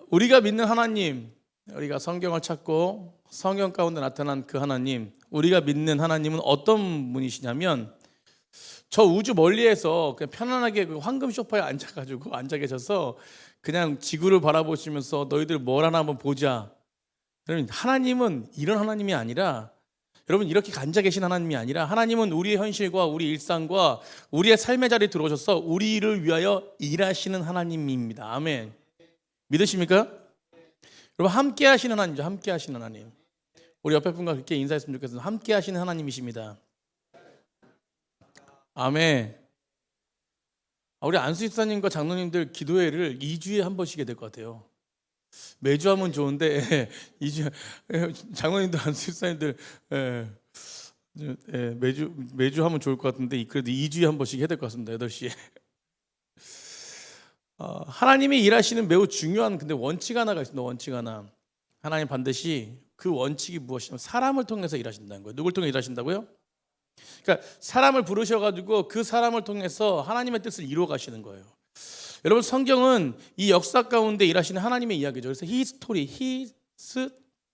우리가 믿는 하나님, 우리가 성경을 찾고 성경 가운데 나타난 그 하나님, 우리가 믿는 하나님은 어떤 분이시냐면 저 우주 멀리에서 그냥 편안하게 그 황금 소파에 앉아 계셔서 그냥 지구를 바라보시면서 너희들 뭘 하나 한번 보자. 여러분, 하나님은 이런 하나님이 아니라, 여러분 이렇게 앉아 계신 하나님이 아니라, 하나님은 우리의 현실과 우리 일상과 우리의 삶의 자리에 들어오셔서 우리를 위하여 일하시는 하나님입니다. 아멘. 믿으십니까? 여러분, 함께 하시는 하나님이죠. 함께 하시는 하나님. 우리 옆에 분과 그렇게 인사했으면 좋겠습니다. 함께 하시는 하나님이십니다. 아멘. 우리 안수 집사님과 장로님들 기도회를 2주에 한 번씩 해야 될 것 같아요. 매주 하면 좋은데 2주 장로님들, 안수 집사님들 매주 하면 좋을 것 같은데 그래도 2주에 한 번씩 해야 될 것 같습니다. 8시에. 하나님이 일하시는 매우 중요한 근데 원칙 하나가 있습니다. 원칙 하나. 하나님 반드시 그 원칙이 무엇이냐면 사람을 통해서 일하신다는 거예요. 누굴 통해 일하신다고요? 그러니까 사람을 부르셔가지고 그 사람을 통해서 하나님의 뜻을 이루어 가시는 거예요. 여러분, 성경은 이 역사 가운데 일하시는 하나님의 이야기죠. 그래서 his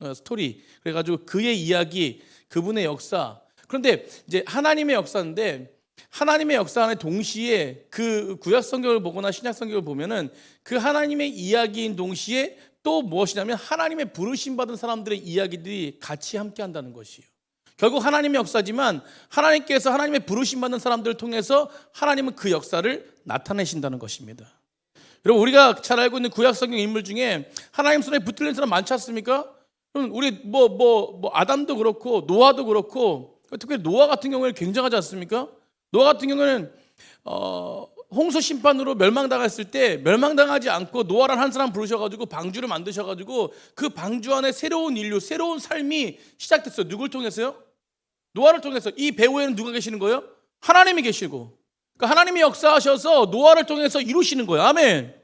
story 그래가지고 그의 이야기, 그분의 역사. 그런데 이제 하나님의 역사인데, 하나님의 역사 안에 동시에 그 구약 성경을 보거나 신약 성경을 보면은 그 하나님의 이야기인 동시에 또 무엇이냐면 하나님의 부르심 받은 사람들의 이야기들이 같이 함께 한다는 것이에요. 결국 하나님의 역사지만 하나님께서 하나님의 부르심 받는 사람들을 통해서 하나님은 그 역사를 나타내신다는 것입니다. 여러분, 우리가 잘 알고 있는 구약 성경 인물 중에 하나님 손에 붙들린 사람 많지 않습니까? 우리 아담도 그렇고 노아도 그렇고, 특별히 노아 같은 경우에는 굉장하지 않습니까? 노아 같은 경우는 홍수 심판으로 멸망당했을 때 멸망당하지 않고 노아라는 한 사람 부르셔가지고 방주를 만드셔가지고 그 방주 안에 새로운 인류, 새로운 삶이 시작됐어요. 누굴 통해서요? 노아를 통해서. 이 배후에는 누가 계시는 거예요? 하나님이 계시고, 그러니까 하나님이 역사하셔서 노아를 통해서 이루시는 거예요. 아멘.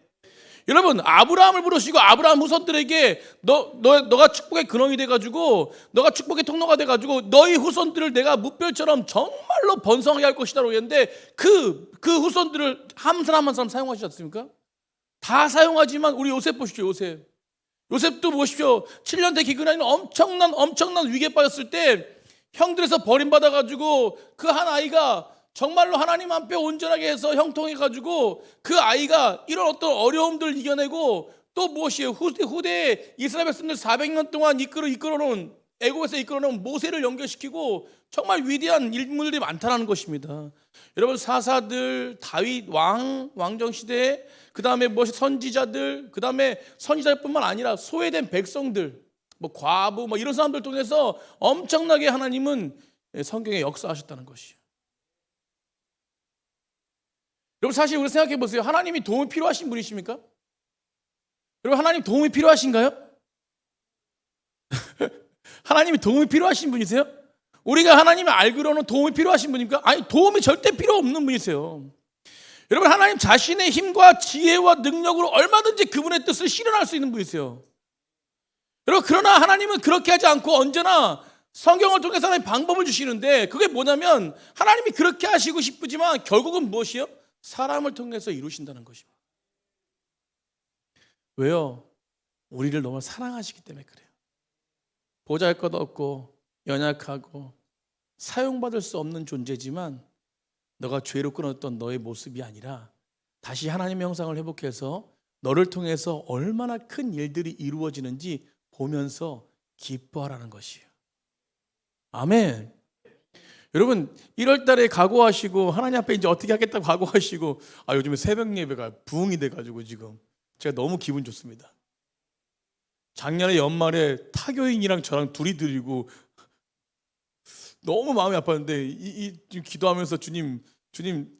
여러분, 아브라함을 부르시고 아브라함 후손들에게 너가 축복의 근원이 돼가지고, 너가 축복의 통로가 돼가지고 너희 후손들을 내가 무별처럼 정말로 번성하게 할 것이다라고 했는데 그 후손들을 한 사람 한 사람 사용하시지 않습니까? 다 사용하지만 우리 요셉 보십시오. 요셉도 보십시오. 7년 대 기근하는 엄청난 위기에 빠졌을 때 형들에서 버림받아가지고 그 한 아이가 정말로 하나님 앞에 온전하게 해서 형통해가지고 그 아이가 이런 어떤 어려움들을 이겨내고, 또 무엇이에요? 후대에 이스라엘 백성들 400년 동안 이끌어놓은, 애굽에서 이끌어놓은 모세를 연결시키고 정말 위대한 인물들이 많다는 것입니다. 여러분, 사사들, 다윗 왕정시대에, 그 다음에 무엇이 선지자들, 그 다음에 선지자뿐만 아니라 소외된 백성들, 과부 이런 사람들 통해서 엄청나게 하나님은 성경에 역사하셨다는 것이에요. 여러분, 사실 우리 생각해 보세요. 하나님이 도움이 필요하신 분이십니까? 여러분, 하나님 도움이 필요하신가요? 하나님이 도움이 필요하신 분이세요? 우리가 하나님을 알기로는 도움이 필요하신 분입니까? 아니, 도움이 절대 필요 없는 분이세요. 여러분, 하나님 자신의 힘과 지혜와 능력으로 얼마든지 그분의 뜻을 실현할 수 있는 분이세요. 여러분, 그러나 하나님은 그렇게 하지 않고 언제나 성경을 통해서 하나님 방법을 주시는데, 그게 뭐냐면 하나님이 그렇게 하시고 싶지만 결국은 무엇이요? 사람을 통해서 이루신다는 것입니다. 왜요? 우리를 너무 사랑하시기 때문에 그래요. 보잘것 없고 연약하고 사용받을 수 없는 존재지만 너가 죄로 끊었던 너의 모습이 아니라 다시 하나님의 형상을 회복해서 너를 통해서 얼마나 큰 일들이 이루어지는지 보면서 기뻐하라는 것이에요. 아멘. 여러분, 1월 달에 각오하시고 하나님 앞에 이제 어떻게 하겠다고 각오하시고, 요즘에 새벽 예배가 부흥이 돼가지고 지금 제가 너무 기분 좋습니다. 작년에 연말에 타교인이랑 저랑 둘이 드리고 너무 마음이 아팠는데 지금 기도하면서 주님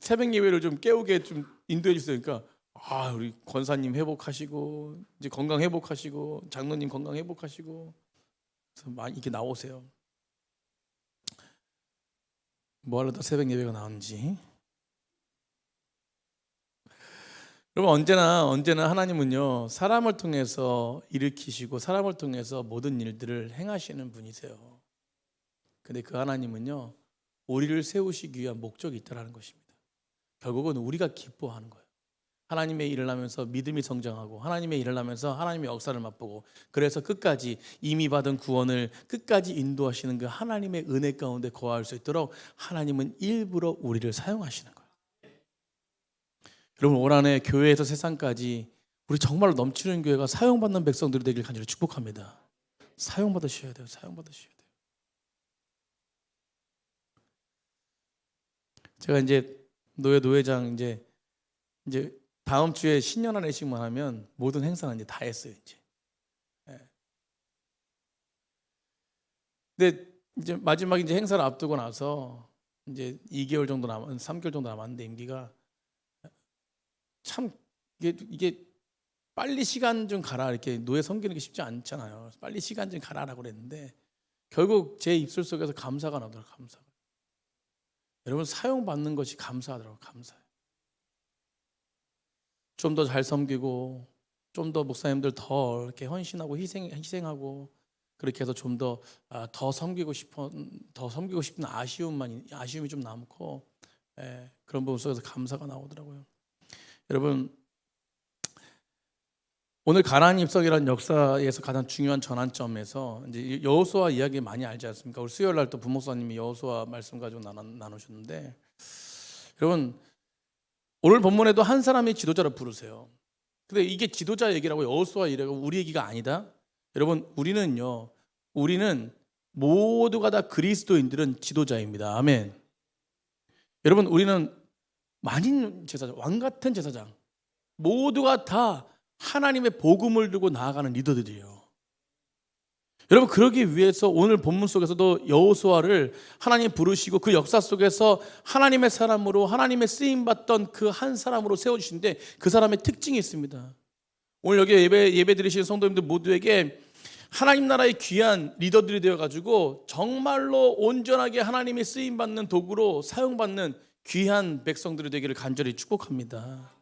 새벽 예배를 좀 깨우게 좀 인도해 주세요. 그러니까 우리 권사님 회복하시고 이제 건강 회복하시고 장로님 건강 회복하시고 그래서 많이 이렇게 나오세요. 뭐 하려다 새벽 예배가 나오는지. 여러분, 언제나 하나님은요, 사람을 통해서 일으키시고 사람을 통해서 모든 일들을 행하시는 분이세요. 근데 그 하나님은요, 우리를 세우시기 위한 목적이 있다는 것입니다. 결국은 우리가 기뻐하는 거예요. 하나님의 일을 하면서 믿음이 성장하고 하나님의 일을 하면서 하나님의 역사를 맛보고 그래서 끝까지 이미 받은 구원을 끝까지 인도하시는 그 하나님의 은혜 가운데 거할 수 있도록 하나님은 일부러 우리를 사용하시는 거예요. 여러분 올 한해 교회에서 세상까지 우리 정말로 넘치는 교회가 사용받는 백성들이 되길 간절히 축복합니다. 사용받으셔야 돼요. 사용받으셔야 돼요. 제가 이제 노회장 이제 다음 주에 신년 한해식만 하면 모든 행사는 이제 다 했어요. 이제. 근데 이제 마지막 이제 행사를 앞두고 나서 이제 2개월 정도 3개월 정도 남았는데 임기가 참 이게 빨리 시간 좀 가라 이렇게 노예 섬기는 게 쉽지 않잖아요. 빨리 시간 좀 가라라고 그랬는데 결국 제 입술 속에서 감사가 나더라고요. 감사가. 여러분 사용받는 것이 감사하더라고요. 감사해요. 좀 더 잘 섬기고 좀 더 목사님들 더 이렇게 헌신하고 희생하고 그렇게 해서 좀 더 섬기고 싶은 아쉬움이 좀 남고 그런 부분 속에서 감사가 나오더라고요. 여러분 오늘 가나안 입성이라는 역사에서 가장 중요한 전환점에서 이제 여호수아 이야기 많이 알지 않습니까? 우리 수요일 날 또 부목사님이 여호수아 말씀 가지고 나누셨는데 여러분 오늘 본문에도 한 사람이 지도자를 부르세요. 근데 이게 지도자 얘기라고 여호수아 얘기가 우리 얘기가 아니다. 여러분 우리는 모두가 다 그리스도인들은 지도자입니다. 아멘. 여러분 우리는 만인 제사장, 왕 같은 제사장, 모두가 다 하나님의 복음을 들고 나아가는 리더들이에요. 여러분 그러기 위해서 오늘 본문 속에서도 여호수아를 하나님 부르시고 그 역사 속에서 하나님의 사람으로 하나님의 쓰임받던 그 한 사람으로 세워주시는데 그 사람의 특징이 있습니다. 오늘 여기 예배 드리시는 성도님들 모두에게 하나님 나라의 귀한 리더들이 되어가지고 정말로 온전하게 하나님의 쓰임받는 도구로 사용받는 귀한 백성들이 되기를 간절히 축복합니다.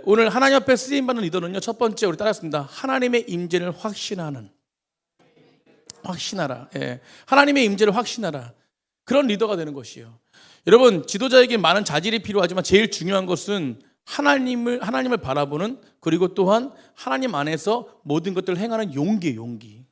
오늘 하나님 앞에 쓰임받는 리더는요, 첫 번째 우리 따라했습니다. 하나님의 임재를 확신하라. 하나님의 임재를 확신하라. 그런 리더가 되는 것이요. 여러분 지도자에게 많은 자질이 필요하지만 제일 중요한 것은 하나님을 바라보는 그리고 또한 하나님 안에서 모든 것들을 행하는 용기.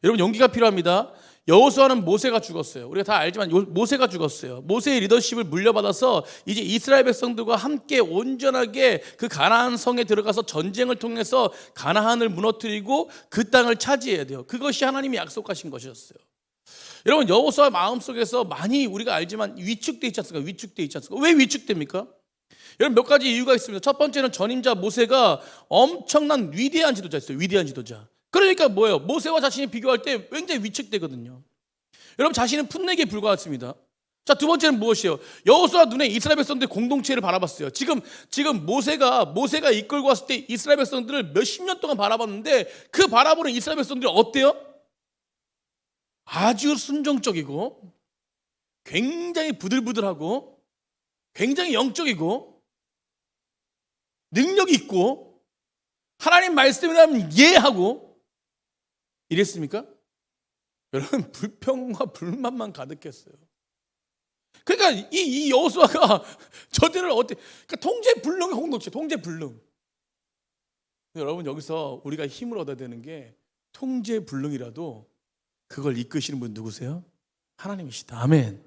여러분 용기가 필요합니다. 여호수아는 모세가 죽었어요. 우리가 다 알지만 모세가 죽었어요. 모세의 리더십을 물려받아서 이제 이스라엘 백성들과 함께 온전하게 그 가나안 성에 들어가서 전쟁을 통해서 가나안을 무너뜨리고 그 땅을 차지해야 돼요. 그것이 하나님이 약속하신 것이었어요. 여러분 여호수아 마음속에서 많이 우리가 알지만 위축돼 있지 않습니까? 왜 위축됩니까? 여러분 몇 가지 이유가 있습니다. 첫 번째는 전임자 모세가 엄청난 위대한 지도자였어요. 위대한 지도자. 그러니까 뭐예요? 모세와 자신이 비교할 때 굉장히 위축되거든요. 여러분 자신은 풋내기에 불과했습니다. 자, 두 번째는 무엇이에요? 여호수아 눈에 이스라엘 백성들의 공동체를 바라봤어요. 지금 모세가 이끌고 왔을 때 이스라엘 백성들을 몇십 년 동안 바라봤는데 그 바라보는 이스라엘 백성들이 어때요? 아주 순종적이고 굉장히 부들부들하고 굉장히 영적이고 능력이 있고 하나님 말씀이라면 이해하고 이랬습니까? 여러분 불평과 불만만 가득했어요. 그러니까 이 여호수아가 저들을 그러니까 통제불능의 공동체, 통제불능. 여러분 여기서 우리가 힘을 얻어야 되는 게 통제불능이라도 그걸 이끄시는 분 누구세요? 하나님이시다. 아멘.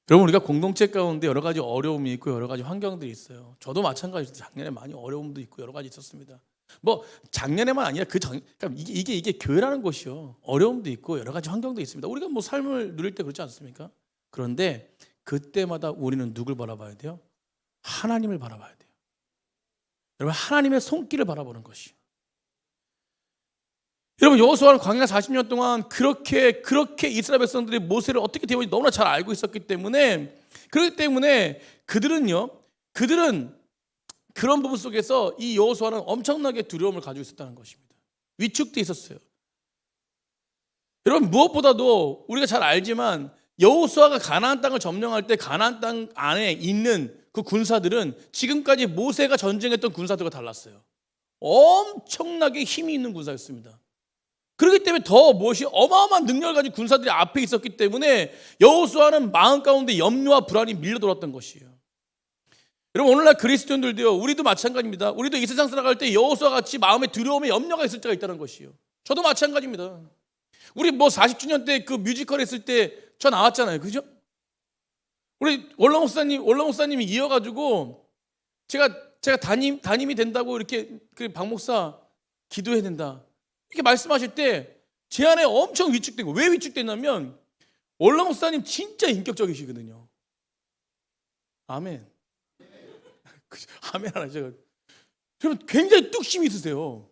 여러분 우리가 공동체 가운데 여러 가지 어려움이 있고 여러 가지 환경들이 있어요. 저도 마찬가지로 작년에 많이 어려움도 있고 여러 가지 있었습니다. 뭐 작년에만 아니라 그러니까 이게 교회라는 곳이요. 어려움도 있고 여러 가지 환경도 있습니다. 우리가 뭐 삶을 누릴 때 그렇지 않습니까? 그런데 그때마다 우리는 누굴 바라봐야 돼요? 하나님을 바라봐야 돼요. 여러분 하나님의 손길을 바라보는 것이요. 여러분 여호수아는 광야 40년 동안 그렇게 이스라엘 백성들이 모세를 어떻게 대우했는지 너무나 잘 알고 있었기 때문에 그렇기 때문에 그들은 그런 부분 속에서 이 여호수아는 엄청나게 두려움을 가지고 있었다는 것입니다. 위축돼 있었어요. 여러분 무엇보다도 우리가 잘 알지만 여호수아가 가나안 땅을 점령할 때 가나안 땅 안에 있는 그 군사들은 지금까지 모세가 전쟁했던 군사들과 달랐어요. 엄청나게 힘이 있는 군사였습니다. 그렇기 때문에 더 무엇이 어마어마한 능력을 가진 군사들이 앞에 있었기 때문에 여호수아는 마음 가운데 염려와 불안이 밀려들었던 것이에요. 여러분 오늘날 그리스도인들도요, 우리도 마찬가지입니다. 우리도 이 세상 살아갈 때 여호수아와 같이 마음에 두려움에 염려가 있을 때가 있다는 것이요. 저도 마찬가지입니다. 우리 뭐 40주년 때 그 뮤지컬 했을 때 저 나왔잖아요. 그죠? 우리 원로 목사님이 이어가지고 제가 담임이 된다고 이렇게 그 박 목사 기도해야 된다 이렇게 말씀하실 때 제 안에 엄청 위축된 거. 왜 위축됐냐면 원로 목사님 진짜 인격적이시거든요. 아멘. 아멘 안 하죠. 여러분 굉장히 뚝심이 있으세요.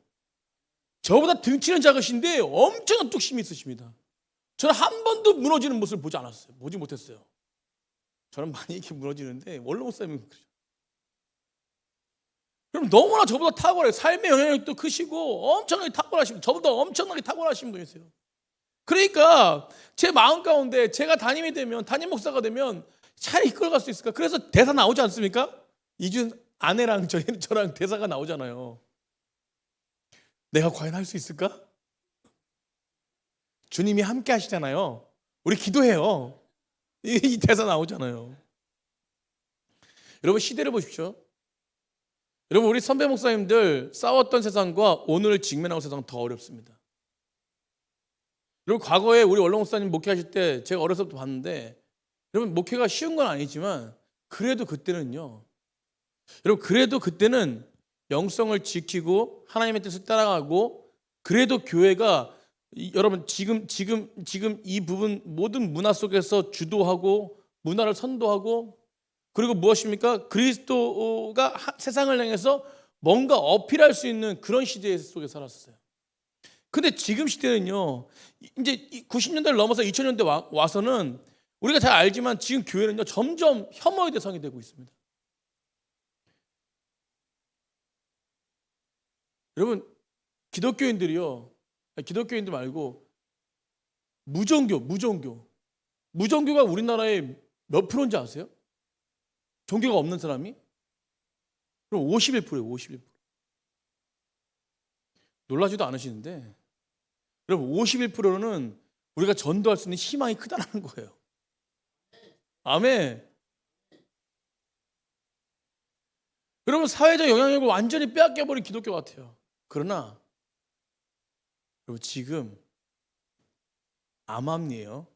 저보다 등치는 작으신데 엄청난 뚝심이 있으십니다. 저는 한 번도 무너지는 모습을 보지 못했어요. 저는 많이 이렇게 무너지는데 원로 목사님은 그러죠. 그럼 너무나 저보다 탁월해요. 삶의 영향력도 크시고 엄청나게 탁월하신, 저보다 엄청나게 탁월하신 분이세요. 그러니까 제 마음 가운데 제가 담임 목사가 되면 잘 이끌어갈 수 있을까? 그래서 대사 나오지 않습니까? 이준 아내랑 저랑 대사가 나오잖아요. 내가 과연 할 수 있을까? 주님이 함께 하시잖아요. 우리 기도해요. 이 대사 나오잖아요. 여러분 시대를 보십시오. 여러분 우리 선배 목사님들 싸웠던 세상과 오늘 직면하는 세상은 더 어렵습니다. 여러분 과거에 우리 원로 목사님 목회하실 때 제가 어렸을 때부터 봤는데, 여러분 목회가 쉬운 건 아니지만 그래도 그때는요, 여러분 그래도 그때는 영성을 지키고 하나님의 뜻을 따라가고, 그래도 교회가 여러분 지금 이 부분 모든 문화 속에서 주도하고 문화를 선도하고, 그리고 무엇입니까? 그리스도가 세상을 향해서 뭔가 어필할 수 있는 그런 시대 속에 살았어요. 근데 지금 시대는요, 이제 90년대를 넘어서 2000년대 와서는 우리가 잘 알지만 지금 교회는요 점점 혐오의 대상이 되고 있습니다. 여러분 기독교인들 말고 무종교가 우리나라에 몇 프로인지 아세요? 종교가 없는 사람이? 그럼 51%예요. 51%. 놀라지도 않으시는데, 여러분 51%는 우리가 전도할 수 있는 희망이 크다는 거예요. 아멘. 여러분 사회적 영향력을 완전히 빼앗겨버린 기독교 같아요. 그러나 여러분 지금 암암리에요,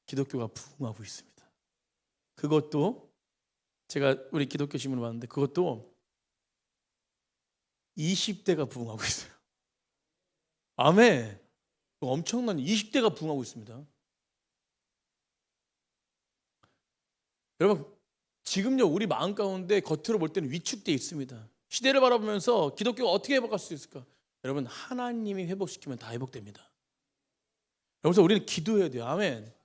기독교가 부흥하고 있습니다. 그것도 제가 우리 기독교 신문을 봤는데 그것도 20대가 부흥하고 있어요. 아멘. 엄청난 20대가 부흥하고 있습니다. 여러분 지금요 우리 마음 가운데 겉으로 볼 때는 위축되어 있습니다. 시대를 바라보면서 기독교가 어떻게 회복할 수 있을까? 여러분 하나님이 회복시키면 다 회복됩니다. 여기서 우리는 기도해야 돼요. 아멘.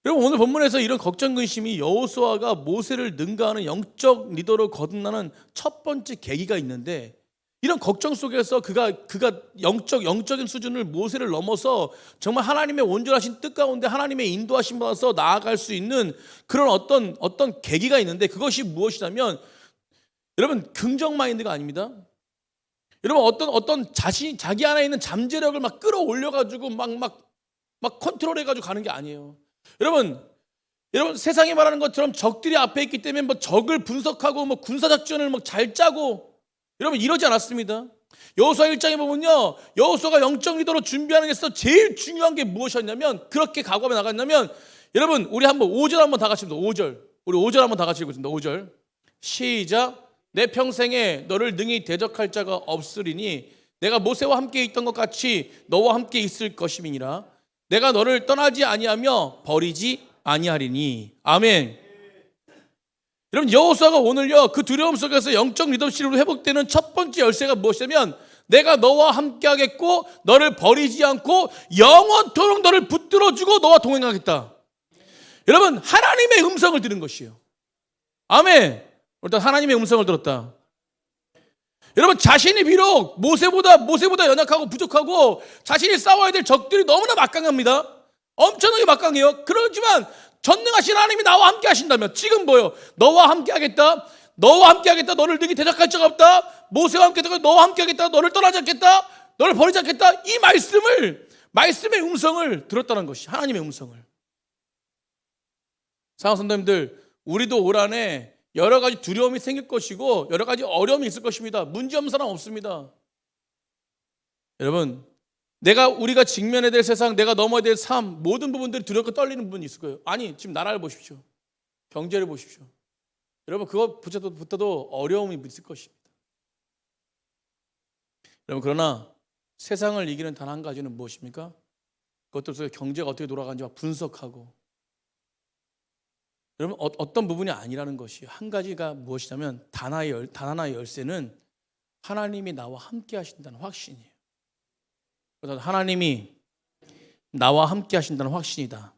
여러분 오늘 본문에서 이런 걱정 근심이 여호수아가 모세를 능가하는 영적 리더로 거듭나는 첫 번째 계기가 있는데, 이런 걱정 속에서 그가 영적인 수준을 모세를 넘어서 정말 하나님의 온전하신 뜻 가운데 하나님의 인도하심 받아서 나아갈 수 있는 그런 어떤 계기가 있는데, 그것이 무엇이냐면 여러분 긍정 마인드가 아닙니다. 여러분 어떤 자기 안에 있는 잠재력을 막 끌어올려 가지고 막 컨트롤해 가지고 가는 게 아니에요. 여러분 세상이 말하는 것처럼 적들이 앞에 있기 때문에 뭐 적을 분석하고 뭐 군사작전을 막 잘 짜고 여러분 이러지 않았습니다. 여호수아 1장에 보면요, 여호수아가 영적 리더로 준비하는 데서 제일 중요한 게 무엇이었냐면, 그렇게 각오하며 나갔냐면, 여러분 우리 한번 5절 한번 다 같이 읽습니다. 5절 우리 5절 한번 다 같이 읽겠습니다. 5절 시작. 내 평생에 너를 능히 대적할 자가 없으리니 내가 모세와 함께 있던 것 같이 너와 함께 있을 것임이니라. 내가 너를 떠나지 아니하며 버리지 아니하리니. 아멘. 여러분 여호수아가 오늘요 그 두려움 속에서 영적 리더십으로 회복되는 첫 번째 열쇠가 무엇이냐면, 내가 너와 함께 하겠고 너를 버리지 않고 영원토록 너를 붙들어주고 너와 동행하겠다. 여러분 하나님의 음성을 들은 것이에요. 아멘. 일단 하나님의 음성을 들었다. 여러분 자신이 비록 모세보다 연약하고 부족하고 자신이 싸워야 될 적들이 너무나 막강합니다. 엄청나게 막강해요. 그렇지만 전능하신 하나님이 나와 함께 하신다면, 지금 뭐요? 너와 함께 하겠다. 너를 능히 대적할 자가 없다. 모세와 함께 하겠다. 너와 함께 하겠다. 너를 떠나지 않겠다. 너를 버리지 않겠다. 이 말씀의 음성을 들었다는 것이 하나님의 음성을. 사랑하는 성도님들, 우리도 올 한해 여러 가지 두려움이 생길 것이고 여러 가지 어려움이 있을 것입니다. 문제 없는 사람 없습니다. 여러분, 우리가 직면해야 될 세상, 내가 넘어야 될 삶, 모든 부분들이 두렵고 떨리는 부분이 있을 거예요. 아니, 지금 나라를 보십시오. 경제를 보십시오. 여러분, 그것부터도 어려움이 있을 것입니다. 여러분, 그러나 세상을 이기는 단 한 가지는 무엇입니까? 그것들 속에 경제가 어떻게 돌아가는지 분석하고, 여러분, 어떤 부분이 아니라는 것이 한 가지가 무엇이냐면 단 하나의 열쇠는 하나님이 나와 함께 하신다는 확신이에요. 그래서 하나님이 나와 함께 하신다는 확신이다.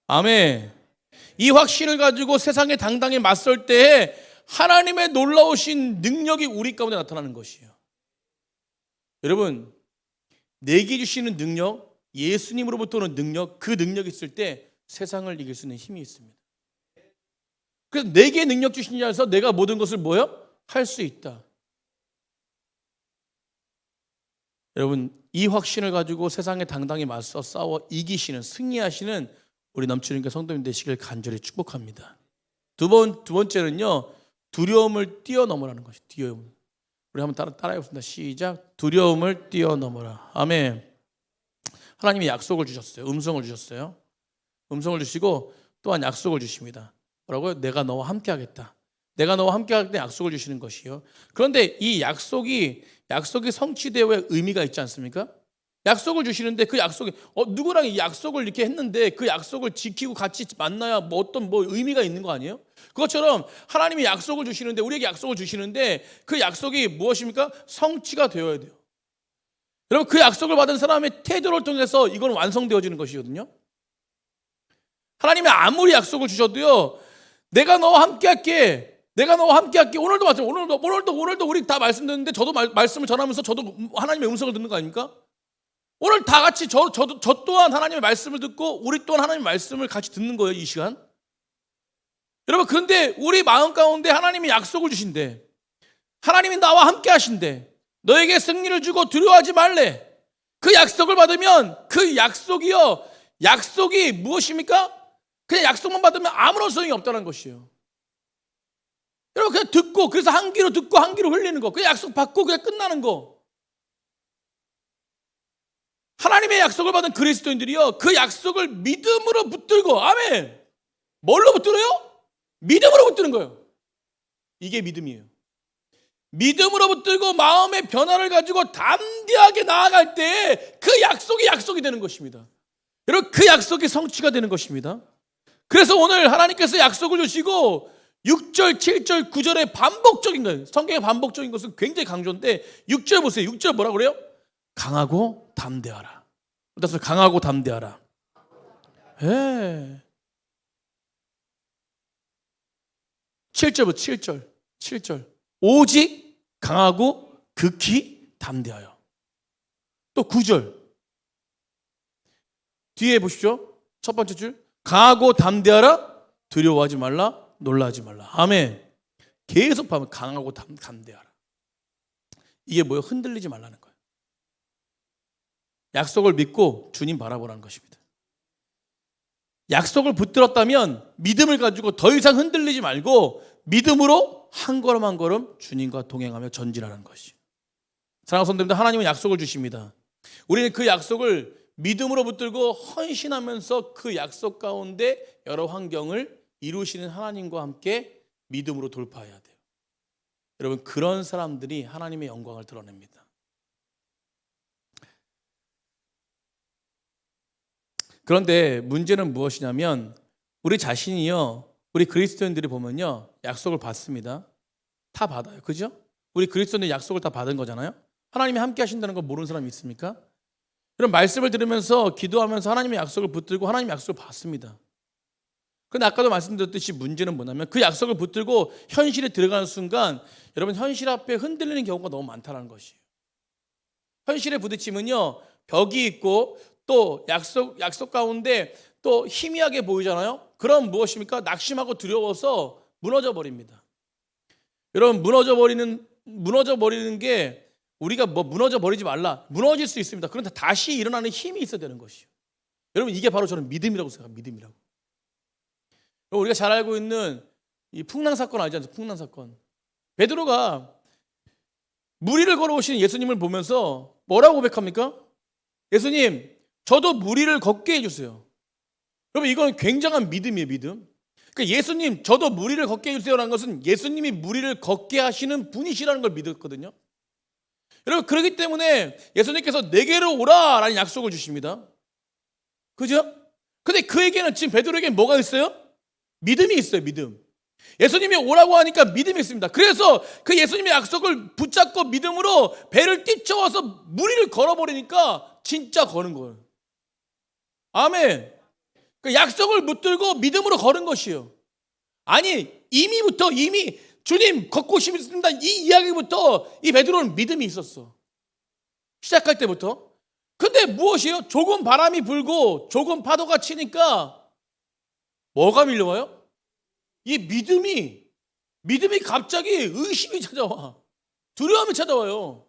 아멘. 이 확신을 가지고 세상에 당당히 맞설 때에 하나님의 놀라우신 능력이 우리 가운데 나타나는 것이에요. 여러분, 내게 주시는 능력, 예수님으로부터 오는 능력, 그 능력이 있을 때 세상을 이길 수 있는 힘이 있습니다. 그래서 내게 능력 주신 자에서 내가 모든 것을 뭐요? 할 수 있다. 여러분, 이 확신을 가지고 세상에 당당히 맞서 싸워 이기시는, 승리하시는 우리 넘치는 성도님 되시길 간절히 축복합니다. 두 번째는요, 두려움을 뛰어넘으라는 것이 두려움. 우리 한번 따라해보겠습니다. 시작. 두려움을 뛰어넘어라. 아멘. 하나님이 약속을 주셨어요. 음성을 주셨어요. 음성을 주시고 또한 약속을 주십니다. 뭐라고요? 내가 너와 함께 하겠다. 내가 너와 함께 할 때 약속을 주시는 것이요. 그런데 이 약속이 성취되어야 의미가 있지 않습니까? 약속을 주시는데 그 약속이 누구랑 이 약속을 이렇게 했는데 그 약속을 지키고 같이 만나야 어떤 의미가 있는 거 아니에요? 그것처럼 하나님이 약속을 주시는데, 우리에게 약속을 주시는데 그 약속이 무엇입니까? 성취가 되어야 돼요. 여러분, 그 약속을 받은 사람의 태도를 통해서 이건 완성되어지는 것이거든요. 하나님이 아무리 약속을 주셔도요, 내가 너와 함께 할게. 내가 너와 함께 할게. 오늘도 마찬가지예요. 오늘도 우리 다 말씀 듣는데 저도 말씀을 전하면서 저도 하나님의 음성을 듣는 거 아닙니까? 오늘 다 같이 저 또한 하나님의 말씀을 듣고 우리 또한 하나님의 말씀을 같이 듣는 거예요, 이 시간. 여러분, 그런데 우리 마음 가운데 하나님이 약속을 주신대. 하나님이 나와 함께 하신대. 너에게 승리를 주고 두려워하지 말래. 그 약속을 받으면 그 약속이 무엇입니까? 그냥 약속만 받으면 아무런 소용이 없다는 것이에요. 여러분, 그냥 듣고, 그래서 한 귀로 듣고 한 귀로 흘리는 거, 그 약속 받고 그냥 끝나는 거. 하나님의 약속을 받은 그리스도인들이요, 그 약속을 믿음으로 붙들고, 아멘. 뭘로 붙들어요? 믿음으로 붙드는 거예요. 이게 믿음이에요. 믿음으로 붙들고 마음의 변화를 가지고 담대하게 나아갈 때 그 약속이 되는 것입니다. 여러분, 그 약속이 성취가 되는 것입니다. 그래서 오늘 하나님께서 약속을 주시고 6절, 7절, 9절에 반복적인 거예요. 성경의 반복적인 것은 굉장히 강조인데 6절 보세요. 6절 뭐라고 그래요? 강하고 담대하라. 그래서 강하고 담대하라. 예. 7절부터 7절. 오직 강하고 극히 담대하여. 또 9절. 뒤에 보십시오. 첫 번째 줄. 강하고 담대하라. 두려워하지 말라. 놀라지 말라. 아멘. 계속 보면 강하고 담대하라. 이게 뭐예요? 흔들리지 말라는 거예요. 약속을 믿고 주님 바라보라는 것입니다. 약속을 붙들었다면 믿음을 가지고 더 이상 흔들리지 말고 믿음으로 한 걸음 한 걸음 주님과 동행하며 전진하는 것이에요. 사랑하는 성도님들, 하나님은 약속을 주십니다. 우리는 그 약속을 믿음으로 붙들고 헌신하면서 그 약속 가운데 여러 환경을 이루시는 하나님과 함께 믿음으로 돌파해야 돼요. 여러분, 그런 사람들이 하나님의 영광을 드러냅니다. 그런데 문제는 무엇이냐면 우리 자신이요, 우리 그리스도인들이 보면요, 약속을 받습니다. 다 받아요. 그죠? 우리 그리스도인들 약속을 다 받은 거잖아요. 하나님이 함께 하신다는 걸 모르는 사람이 있습니까? 이런 말씀을 들으면서 기도하면서 하나님의 약속을 붙들고 하나님의 약속을 받습니다. 그런데 아까도 말씀드렸듯이 문제는 뭐냐면 그 약속을 붙들고 현실에 들어가는 순간 여러분, 현실 앞에 흔들리는 경우가 너무 많다는 것이에요. 현실에 부딪히면요, 벽이 있고 또 약속 가운데 또 희미하게 보이잖아요. 그럼 무엇입니까? 낙심하고 두려워서 무너져 버립니다. 여러분, 무너져 버리는 게 우리가 무너져 버리지 말라. 무너질 수 있습니다. 그런데 다시 일어나는 힘이 있어야 되는 것이에요. 여러분, 이게 바로 저는 믿음이라고 생각합니다. 믿음이라고. 우리가 잘 알고 있는 이 풍랑 사건 알지 않습니까? 풍랑 사건. 베드로가 물 위를 걸어오시는 예수님을 보면서 뭐라고 고백합니까? 예수님, 저도 물 위를 걷게 해주세요. 여러분, 이건 굉장한 믿음이에요, 믿음. 그러니까 예수님, 저도 물 위를 걷게 해주세요라는 것은 예수님이 물 위를 걷게 하시는 분이시라는 걸 믿었거든요. 여러분, 그렇기 때문에 예수님께서 내게로 오라라는 약속을 주십니다. 그죠? 근데 그에게는 지금 베드로에게 뭐가 있어요? 믿음이 있어요, 믿음. 예수님이 오라고 하니까 믿음이 있습니다. 그래서 그 예수님의 약속을 붙잡고 믿음으로 배를 뛰쳐와서 물 위를 걸어버리니까 진짜 거는 거예요. 아멘. 그 약속을 붙들고 믿음으로 걸은 것이에요. 아니, 이미 주님 걷고 싶습니다. 이 이야기부터 이 베드로는 믿음이 있었어. 시작할 때부터. 근데 무엇이에요? 조금 바람이 불고 조금 파도가 치니까 뭐가 밀려와요? 이 믿음이 갑자기 의심이 찾아와. 두려움이 찾아와요.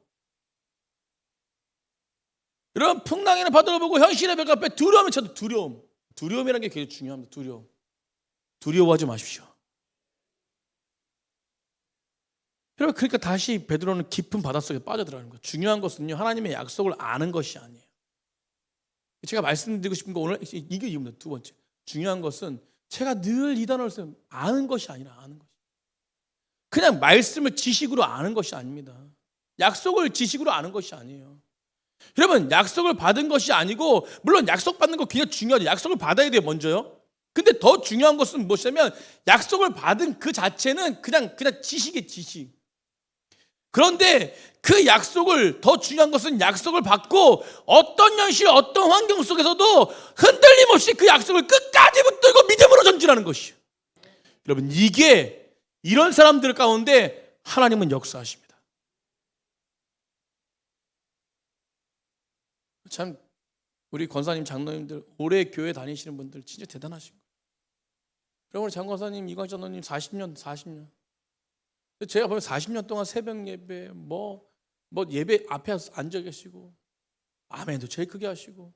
여러분, 풍랑이나 파도를 보고 현실의 벽 앞에 두려움이 찾아와요. 두려움이라는 게 굉장히 중요합니다. 두려워하지 마십시오. 여러분, 그러니까 다시 베드로는 깊은 바닷속에 빠져들어가는 거예요. 중요한 것은요, 하나님의 약속을 아는 것이 아니에요. 제가 말씀드리고 싶은 거 오늘 이게 이유입니다. 두 번째, 중요한 것은 제가 늘 이 단어를 쓰면 아는 것이 아니라 아는 것. 그냥 말씀을 지식으로 아는 것이 아닙니다. 약속을 지식으로 아는 것이 아니에요. 여러분, 약속을 받은 것이 아니고, 물론 약속 받는 거 굉장히 중요하죠. 약속을 받아야 돼요, 먼저요. 근데 더 중요한 것은 무엇이냐면 약속을 받은 그 자체는 그냥 지식이에요, 지식. 그런데 그 약속을, 더 중요한 것은 약속을 받고 어떤 현실, 어떤 환경 속에서도 흔들림 없이 그 약속을 끝까지 붙들고 믿음으로 전진하는 것이에요. 여러분, 이런 사람들 가운데 하나님은 역사하십니다. 참, 우리 권사님, 장로님들, 오래 교회 다니시는 분들 진짜 대단하신 거예요. 여러분, 장권사님, 이광희 장로님 40년. 제가 보면 40년 동안 새벽 예배, 뭐 예배 앞에 앉아 계시고, 아멘도 제일 크게 하시고,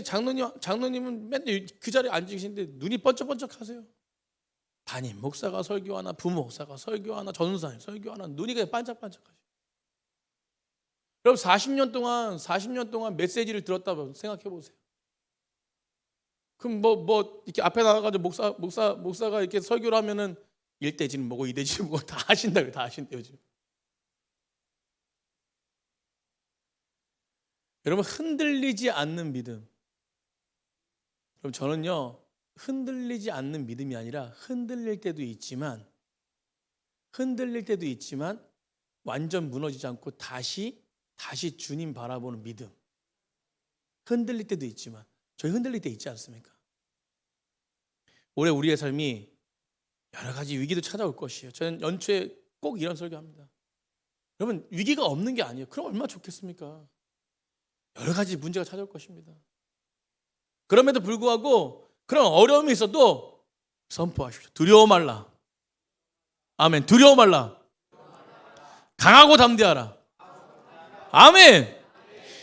장로님은 맨날 그 자리에 앉아 계시는데 눈이 번쩍번쩍 하세요. 담임 목사가 설교하나, 부모 목사가 설교하나, 전사님 설교하나, 눈이 그냥 반짝반짝하시고. 여러분, 40년 동안 메시지를 들었다고 생각해 보세요. 그럼 이렇게 앞에 나가가지고 목사가 이렇게 설교를 하면은 1대지는 뭐고 2대지는 뭐고 다 하신다고요. 다 하신대요, 지금. 여러분, 흔들리지 않는 믿음. 그럼 저는요, 흔들리지 않는 믿음이 아니라 흔들릴 때도 있지만 완전 무너지지 않고 다시 주님 바라보는 믿음. 흔들릴 때도 있지만, 저희 흔들릴 때 있지 않습니까? 올해 우리의 삶이 여러 가지 위기도 찾아올 것이에요. 저는 연초에 꼭 이런 설교합니다. 여러분, 위기가 없는 게 아니에요. 그럼 얼마나 좋겠습니까? 여러 가지 문제가 찾아올 것입니다. 그럼에도 불구하고 그런 어려움이 있어도 선포하십시오. 두려워 말라. 아멘. 두려워 말라. 강하고 담대하라. 아멘.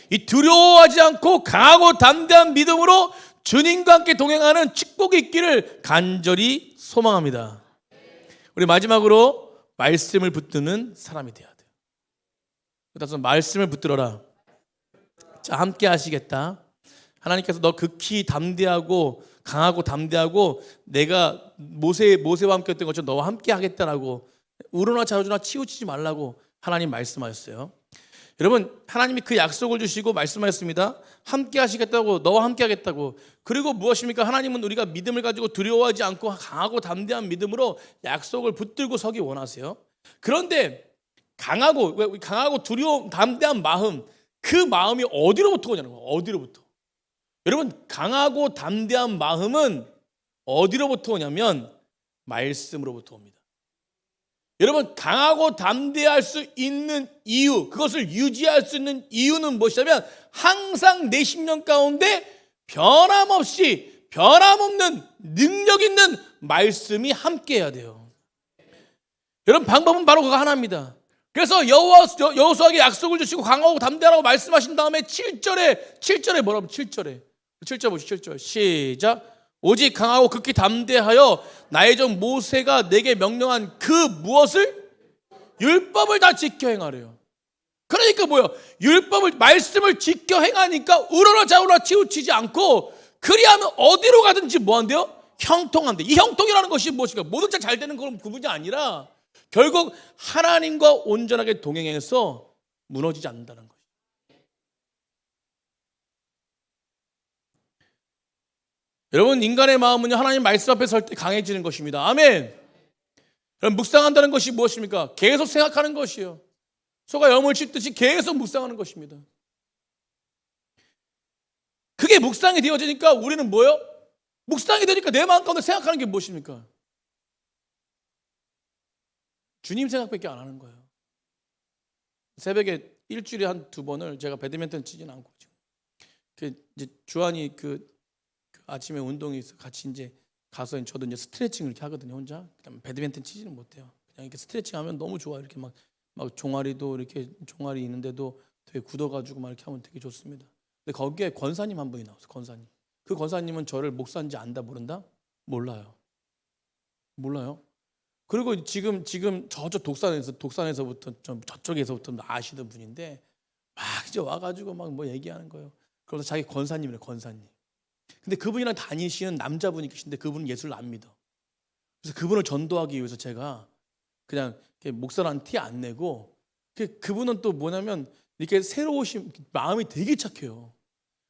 이 두려워하지 않고 강하고 담대한 믿음으로 주님과 함께 동행하는 축복이 있기를 간절히 소망합니다. 우리 마지막으로 말씀을 붙드는 사람이 되어야 돼요. 그래서 말씀을 붙들어라. 자, 함께 하시겠다. 하나님께서 너 극히 담대하고 강하고 담대하고 내가 모세와 함께 했던 것처럼 너와 함께 하겠다라고 우르나 자주나 치우치지 말라고 하나님 말씀하셨어요. 여러분, 하나님이 그 약속을 주시고 말씀하셨습니다. 함께 하시겠다고, 너와 함께 하겠다고. 그리고 무엇입니까? 하나님은 우리가 믿음을 가지고 두려워하지 않고 강하고 담대한 믿음으로 약속을 붙들고 서기 원하세요. 그런데 강하고 담대한 마음, 그 마음이 어디로부터 오냐는 거예요. 어디로부터? 여러분, 강하고 담대한 마음은 어디로부터 오냐면 말씀으로부터 옵니다. 여러분, 강하고 담대할 수 있는 이유, 그것을 유지할 수 있는 이유는 무엇이냐면 항상 내 심령 가운데 변함없는 능력 있는 말씀이 함께해야 돼요. 여러분, 방법은 바로 그거 하나입니다. 그래서 여호수아에게 약속을 주시고 강하고 담대하라고 말씀하신 다음에 7절에 뭐라고? 7절 보시죠. 7절 시작. 오직 강하고 극히 담대하여 나의 종 모세가 내게 명령한 그 무엇을? 율법을 다 지켜 행하래요. 그러니까 뭐야? 율법을, 말씀을 지켜 행하니까 우러러좌우러 치우치지 않고, 그리하면 어디로 가든지 뭐 한대요? 형통한대. 이 형통이라는 것이 무엇인가? 모든 자 잘 되는 그런 부분이 아니라 결국 하나님과 온전하게 동행해서 무너지지 않는다는 거예요. 여러분, 인간의 마음은요, 하나님 말씀 앞에 설 때 강해지는 것입니다. 아멘. 여러분, 묵상한다는 것이 무엇입니까? 계속 생각하는 것이에요. 소가 염을 씹듯이 계속 묵상하는 것입니다. 그게 묵상이 되어지니까 우리는 뭐예요? 묵상이 되니까 내 마음 가운데 생각하는 게 무엇입니까? 주님 생각밖에 안 하는 거예요. 새벽에 일주일에 한 2번을 제가 배드민턴 치진 않고, 이제 주한이 아침에 운동이 있어 같이 이제 가서 저도 이제 스트레칭을 이렇게 하거든요, 혼자. 그다음에 배드민턴 치지는 못해요. 그냥 이렇게 스트레칭하면 너무 좋아. 이렇게 막 종아리도 이렇게 종아리 있는데도 되게 굳어가지고 막 이렇게 하면 되게 좋습니다. 근데 거기에 권사님 한 분이 나왔어요. 권사님. 그 권사님은 저를 목사인지 안다 모른다? 몰라요. 그리고 지금 저쪽 독산에서부터 저쪽에서부터 아시던 분인데 막 이제 와가지고 막 뭐 얘기하는 거예요. 그래서 자기 권사님이래, 권사님. 근데 그분이랑 다니시는 남자분이 계신데 그분은 예수를 안 믿어. 그래서 그분을 전도하기 위해서 제가 그냥 목사라는 티 안 내고, 그분은 또 뭐냐면 이렇게 새로 오신, 마음이 되게 착해요.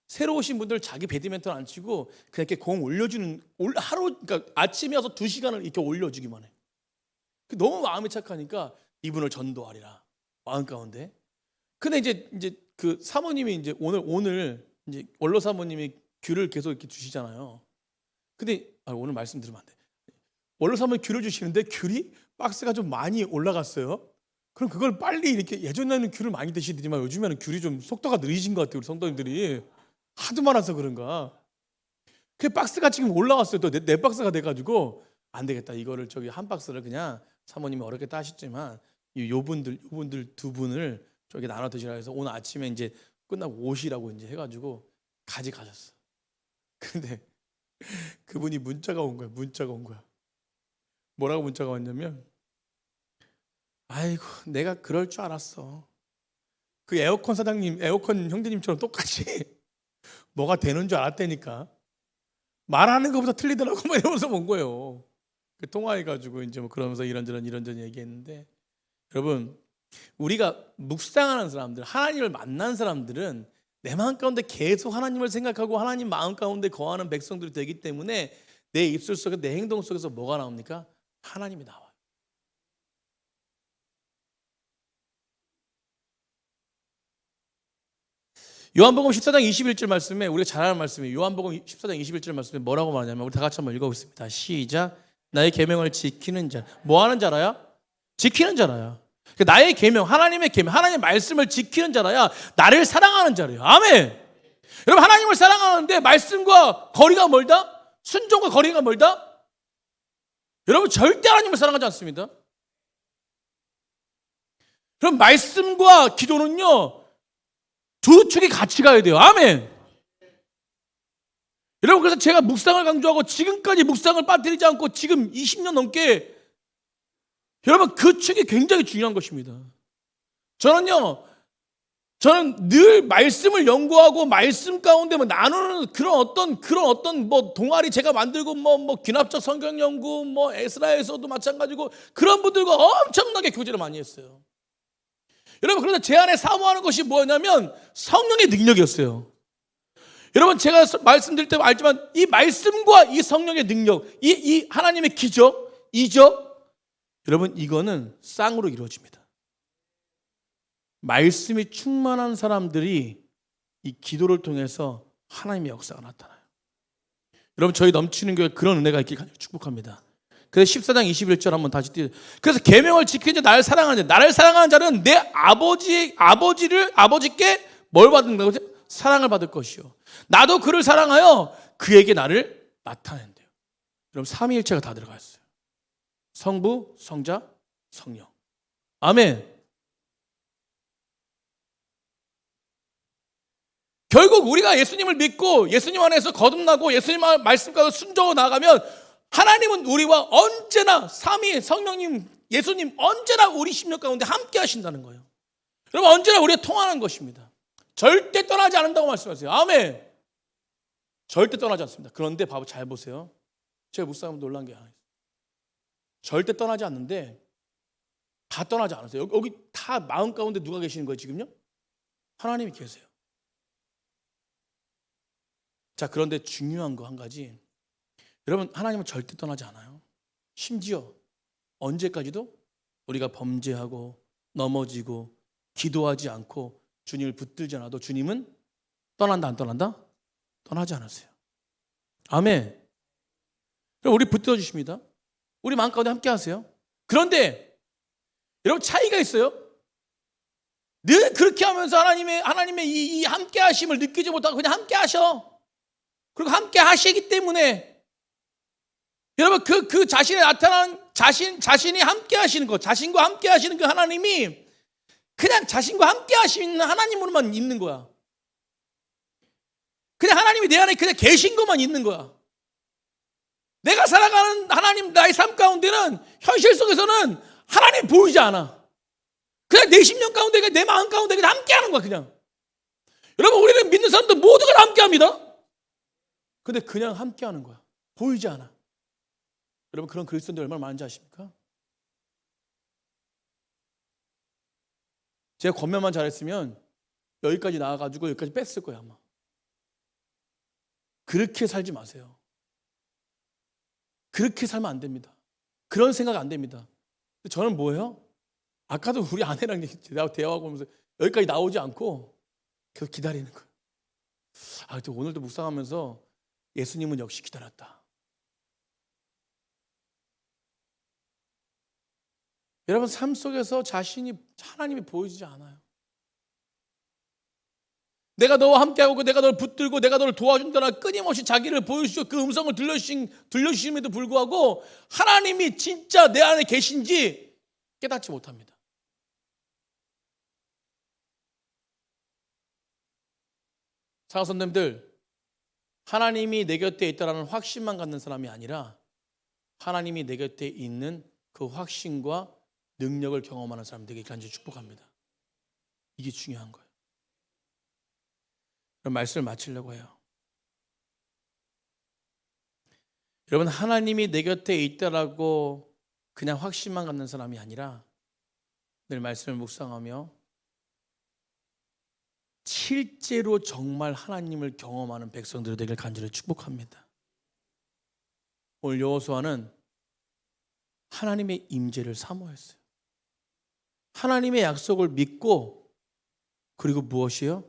새로 오신 분들 자기 배드민턴 안 치고 그냥 이렇게 공 올려주는, 하루, 그러니까 아침에 와서 2시간을 이렇게 올려주기만 해. 너무 마음이 착하니까 이분을 전도하리라, 마음 가운데. 근데 이제 그 사모님이 이제 오늘 이제 원로 사모님이 귤을 계속 이렇게 주시잖아요. 근데 오늘 말씀 들으면 안 돼. 원로 사모님이 귤을 주시는데 귤이 박스가 좀 많이 올라갔어요. 그럼 그걸 빨리 이렇게, 예전에는 귤을 많이 드시더니만 요즘에는 귤이 좀 속도가 느리신 것 같아요. 우리 성도님들이 하도 많아서 그런가. 그 박스가 지금 올라왔어요. 또 네 박스가 돼가지고 안 되겠다. 이거를 한 박스를 그냥 사모님이 어렵게 따셨지만 요분들 2분을 저기 나눠 드시라 해서 오늘 아침에 이제 끝나고 오시라고 이제 해가지고 가져가셨어. 근데 그분이 문자가 온 거야. 뭐라고 문자가 왔냐면, 아이고 내가 그럴 줄 알았어. 그 에어컨 사장님, 에어컨 형제님처럼 똑같이 뭐가 되는 줄 알았다니까. 말하는 것보다 틀리더라고. 막 이러면서 온 거예요. 통화해가지고 이제 뭐 그러면서 이런저런 얘기했는데, 여러분, 우리가 묵상하는 사람들, 하나님을 만난 사람들은 내 마음 가운데 계속 하나님을 생각하고 하나님 마음 가운데 거하는 백성들이 되기 때문에 내 입술 속에, 내 행동 속에서 뭐가 나옵니까? 하나님이 나와요. 요한복음 14장 21절 말씀에, 우리가 잘 아는 말씀이에요. 요한복음 14장 21절 말씀에 뭐라고 말하냐면, 우리 다 같이 한번 읽어보겠습니다. 시작. 나의 계명을 지키는 자. 뭐 하는 자라야? 지키는 자라야. 나의 계명, 하나님의 계명, 하나님의 말씀을 지키는 자라야 나를 사랑하는 자래요. 아멘. 여러분, 하나님을 사랑하는데 말씀과 거리가 멀다? 순종과 거리가 멀다? 여러분, 절대 하나님을 사랑하지 않습니다. 그럼 말씀과 기도는요, 두 축이 같이 가야 돼요. 아멘. 여러분, 그래서 제가 묵상을 강조하고 지금까지 묵상을 빠뜨리지 않고 지금 20년 넘게, 여러분, 그 축이 굉장히 중요한 것입니다. 저는 늘 말씀을 연구하고 말씀 가운데 나누는 그런 어떤 뭐 동아리 제가 만들고 뭐 귀납적 성경 연구, 뭐 에스라에서도 마찬가지고 그런 분들과 엄청나게 교제를 많이 했어요. 여러분, 그런데 제 안에 사모하는 것이 뭐냐면 성령의 능력이었어요. 여러분, 제가 말씀드릴 때 알지만 이 말씀과 이 성령의 능력, 이 하나님의 기적, 이적, 여러분, 이거는 쌍으로 이루어집니다. 말씀이 충만한 사람들이 이 기도를 통해서 하나님의 역사가 나타나요. 여러분, 저희 넘치는 교회 그런 은혜가 있길 간절히 축복합니다. 그래서 14장 21절 한번 다시 띄워요. 그래서 계명을 지키는 자, 나를 사랑하는 자, 나를 사랑하는 자는 내 아버지께 뭘 받는다고? 사랑을 받을 것이요, 나도 그를 사랑하여 그에게 나를 나타낸대요. 여러분, 삼위일체가 다 들어가 있어요. 성부, 성자, 성령. 아멘. 결국 우리가 예수님을 믿고 예수님 안에서 거듭나고 예수님 말씀과 순종하고 나가면 하나님은 우리와 언제나 삼위 성령님 예수님 언제나 우리 심령 가운데 함께 하신다는 거예요. 여러분 언제나 우리가 통하는 것입니다. 절대 떠나지 않는다고 말씀하세요. 아멘. 절대 떠나지 않습니다. 그런데 봐봐 잘 보세요. 제가 묵상하면 놀란 게 하나 있어요. 절대 떠나지 않는데 다 떠나지 않으세요. 여기 다 마음 가운데 누가 계시는 거예요 지금요? 하나님이 계세요. 자 그런데 중요한 거 한 가지. 여러분 하나님은 절대 떠나지 않아요. 심지어 언제까지도 우리가 범죄하고 넘어지고 기도하지 않고 주님을 붙들지 않아도 주님은 떠난다 안 떠난다? 떠나지 않으세요. 아멘. 우리 붙들어 주십니다. 우리 마음 가운데 함께 하세요. 그런데 여러분 차이가 있어요. 늘 그렇게 하면서 하나님의 이 함께 하심을 느끼지 못하고 그냥 함께 하셔. 그리고 함께 하시기 때문에 여러분 그 자신에 나타난 자신이 함께 하시는 것, 자신과 함께 하시는 그 하나님이 그냥 자신과 함께 하시는 하나님으로만 있는 거야. 그냥 하나님이 내 안에 그냥 계신 것만 있는 거야. 내가 살아가는 하나님 나의 삶 가운데는 현실 속에서는 하나님 보이지 않아. 그냥 내 심령 가운데 내 마음 가운데 그냥 함께 하는 거야 그냥. 여러분 우리는 믿는 사람들 모두가 다 함께 합니다. 근데 그냥 함께 하는 거야. 보이지 않아. 여러분 그런 그리스도인들 얼마나 많은지 아십니까? 제가 권면만 잘했으면 여기까지 나와가지고 여기까지 뺐을 거예요 아마. 그렇게 살지 마세요. 그렇게 살면 안 됩니다. 그런 생각 안 됩니다. 저는 뭐예요? 아까도 우리 아내랑 대화하고 하면서 여기까지 나오지 않고 계속 기다리는 거예요. 또 오늘도 묵상하면서 예수님은 역시 기다렸다. 여러분 삶 속에서 하나님이 보이지 않아요. 내가 너와 함께하고 내가 너를 붙들고 내가 너를 도와준다나 끊임없이 자기를 보여주시고 그 음성을 들려주심에도 불구하고 하나님이 진짜 내 안에 계신지 깨닫지 못합니다. 사랑하는 선생님들, 하나님이 내 곁에 있다는 확신만 갖는 사람이 아니라 하나님이 내 곁에 있는 그 확신과 능력을 경험하는 사람들에게 간절히 축복합니다. 이게 중요한 거예요. 그럼 말씀을 마치려고 해요. 여러분 하나님이 내 곁에 있다라고 그냥 확신만 갖는 사람이 아니라 늘 말씀을 묵상하며 실제로 정말 하나님을 경험하는 백성들이 되길 간절히 축복합니다. 오늘 여호수아는 하나님의 임재를 사모했어요. 하나님의 약속을 믿고 그리고 무엇이요?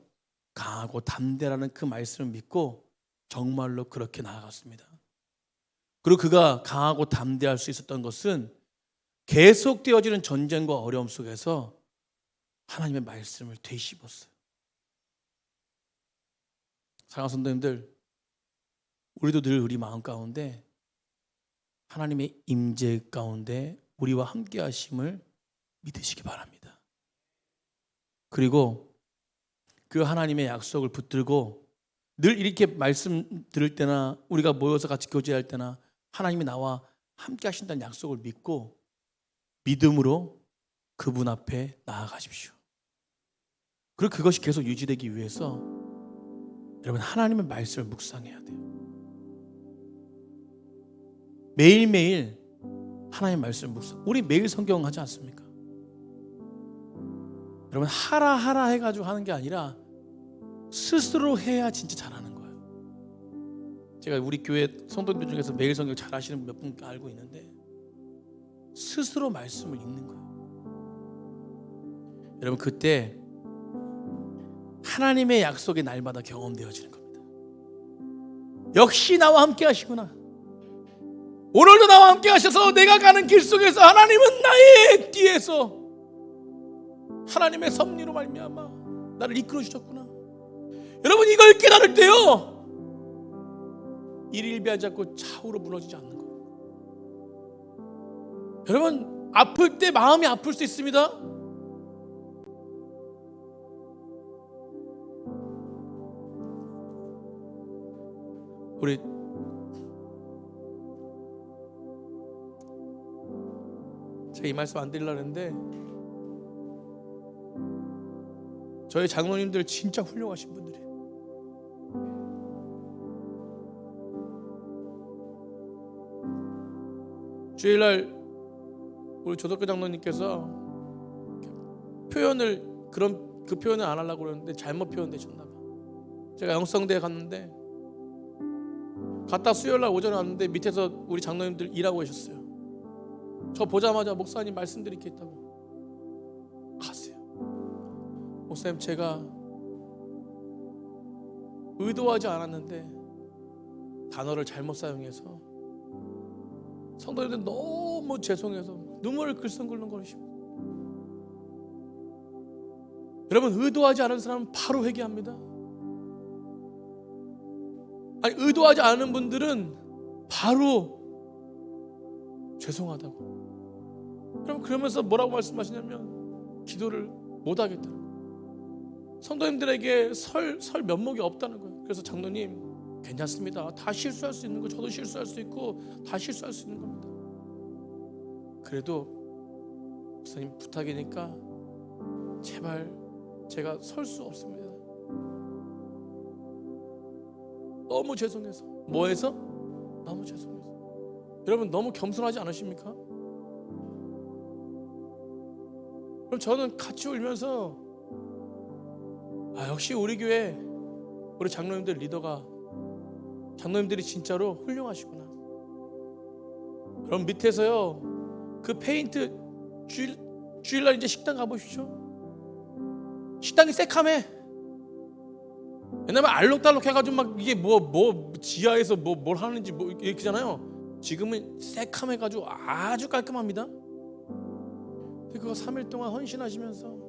강하고 담대라는 그 말씀을 믿고 정말로 그렇게 나아갔습니다. 그리고 그가 강하고 담대할 수 있었던 것은 계속되어지는 전쟁과 어려움 속에서 하나님의 말씀을 되씹었어요. 사랑하는 성도님들, 우리도 늘 우리 마음 가운데 하나님의 임재 가운데 우리와 함께 하심을 믿으시기 바랍니다. 그리고 그 하나님의 약속을 붙들고 늘 이렇게 말씀 들을 때나 우리가 모여서 같이 교제할 때나 하나님이 나와 함께 하신다는 약속을 믿고 믿음으로 그분 앞에 나아가십시오. 그리고 그것이 계속 유지되기 위해서 여러분 하나님의 말씀을 묵상해야 돼요. 매일매일 하나님의 말씀을 묵상. 우리 매일 성경 하지 않습니까? 여러분 하라 해가지고 하는 게 아니라 스스로 해야 진짜 잘하는 거예요. 제가 우리 교회 성도들 중에서 매일 성경 잘하시는 몇 분 알고 있는데 스스로 말씀을 읽는 거예요. 여러분 그때 하나님의 약속이 날마다 경험되어지는 겁니다. 역시 나와 함께 하시구나. 오늘도 나와 함께 하셔서 내가 가는 길 속에서 하나님은 나의 뒤에서 하나님의 섭리로 말미암아 나를 이끌어 주셨구나. 여러분 이걸 깨달을 때요 일일비하지 않고 좌우로 무너지지 않는 거예요. 여러분 아플 때 마음이 아플 수 있습니다. 우리 제가 이 말씀 안 드리려고 했는데 저희 장로님들 진짜 훌륭하신 분들이에요. 주일날 우리 조덕교 장로님께서 표현을 그 표현을 안 하려고 그러는데 잘못 표현되셨나 봐. 제가 영성대에 갔는데 갔다 수요일날 오전에 왔는데 밑에서 우리 장로님들 일하고 계셨어요. 저 보자마자 목사님 말씀드릴 게 있다고. 가세요. 목사님, 제가 의도하지 않았는데 단어를 잘못 사용해서 성도님들 너무 죄송해서 눈물을 글썽글썽거리시고. 여러분, 의도하지 않은 사람은 바로 회개합니다. 아니, 의도하지 않은 분들은 바로 죄송하다고. 그럼 그러면서 뭐라고 말씀하시냐면 기도를 못하겠다는 거예요. 성도님들에게 설 면목이 없다는 거예요. 그래서 장로님, 괜찮습니다. 다 실수할 수 있는 거, 저도 실수할 수 있고 다 실수할 수 있는 겁니다. 그래도 목사님 부탁이니까 제발 제가 설 수 없습니다. 너무 죄송해서. 뭐해서? 너무 죄송해서. 여러분, 너무 겸손하지 않으십니까? 그럼 저는 같이 울면서 역시 우리 교회 우리 장로님들 리더가, 장로님들이 진짜로 훌륭하시구나. 그럼 밑에서요, 그 페인트 주일날 이제 식당 가보십시오. 식당이 새카매. 옛날에 알록달록 해가지고 막 이게 뭐 지하에서 뭘 하는지 이렇게잖아요. 지금은 새카매가지고 아주 깔끔합니다. 근데 그거 3일 동안 헌신하시면서,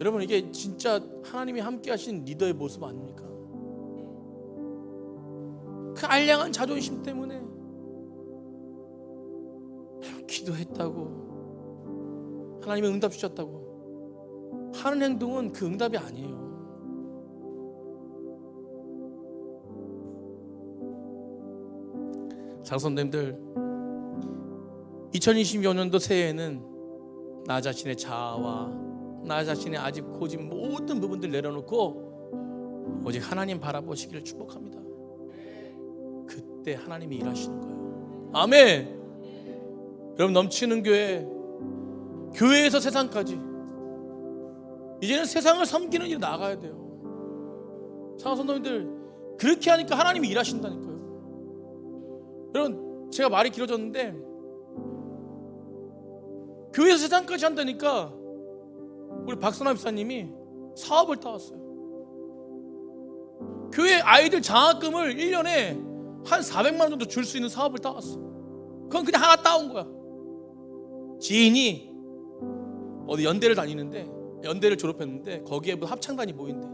여러분, 이게 진짜 하나님이 함께 하신 리더의 모습 아닙니까? 그 알량한 자존심 때문에 기도했다고, 하나님이 응답 주셨다고 하는 행동은 그 응답이 아니에요. 장선님들, 2025년도 새해에는 나 자신의 자아와 나 자신의 아직 고진 모든 부분들 내려놓고 오직 하나님 바라보시기를 축복합니다. 그때 하나님이 일하시는 거예요. 아멘. 여러분, 넘치는 교회에서 세상까지 이제는 세상을 섬기는 일에 나가야 돼요. 사랑하는 성도님들, 그렇게 하니까 하나님이 일하신다니까요. 여러분, 제가 말이 길어졌는데 교회에서 세상까지 한다니까 우리 박선아 집사님이 사업을 따왔어요. 교회 아이들 장학금을 1년에 한 400만 원 정도 줄 수 있는 사업을 따왔어. 그건 그냥 하나 따온 거야. 지인이 어디 연대를 다니는데, 연대를 졸업했는데 거기에 뭐 합창단이 모인대.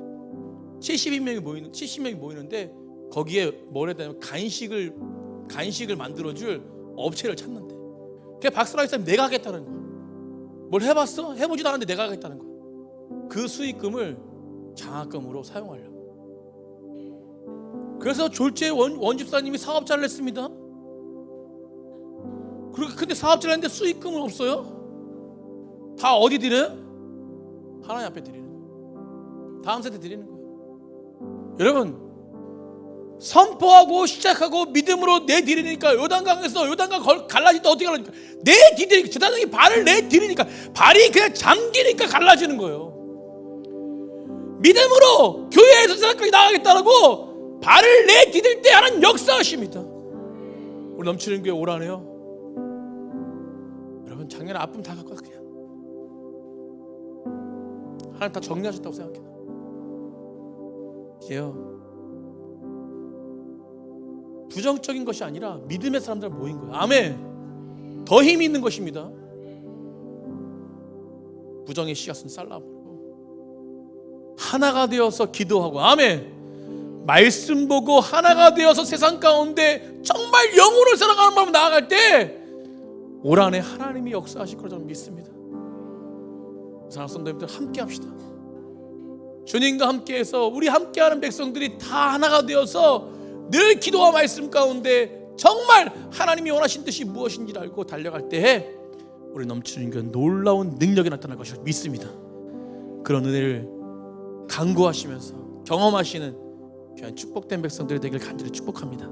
70명이 모이는데 거기에 뭘 했다면 간식을 만들어줄 업체를 찾는데, 그게 박선아 집사님 내가 하겠다는 거야. 뭘 해봤어? 해보지도 않았는데 내가 하겠다는 거야. 그 수익금을 장학금으로 사용하려고. 그래서 졸지에 원집사님이 사업자를 했습니다. 근데 사업자를 했는데 수익금은 없어요. 다 어디 드려요? 하나님 앞에 드리는 거예요. 다음 세대 드리는 거예요. 여러분, 선포하고 시작하고 믿음으로 내디리니까, 요단강에서 요단강 갈라질 때 어떻게 갈라집니까? 내디리니까, 제사장이 발을 내디리니까 발이 그냥 잠기니까 갈라지는 거예요. 믿음으로 교회에서 세상까지 나가겠다라고 발을 내디딜 때 하나님 역사하십니다. 우리 넘치는 교회 오라네요. 여러분, 작년에 아픔 다 갖고 그냥 하나님 다 정리하셨다고 생각해요. 이제요, 부정적인 것이 아니라 믿음의 사람들 모인 거예요. 아멘. 더 힘이 있는 것입니다. 부정의 씨앗은 쌀라버리고 하나가 되어서 기도하고, 아멘, 말씀 보고 하나가 되어서 세상 가운데 정말 영혼을 사랑하는 마음으로 나아갈 때 올 한해 하나님이 역사하실 거라 저는 믿습니다. 사랑하는 성도님들, 함께 합시다. 주님과 함께해서 우리 함께하는 백성들이 다 하나가 되어서 늘 기도와 말씀 가운데 정말 하나님이 원하신 뜻이 무엇인지를 알고 달려갈 때에 우리 넘치는 그 놀라운 능력이 나타날 것을 믿습니다. 그런 은혜를 간구하시면서 경험하시는 귀한 축복된 백성들이 되길 간절히 축복합니다.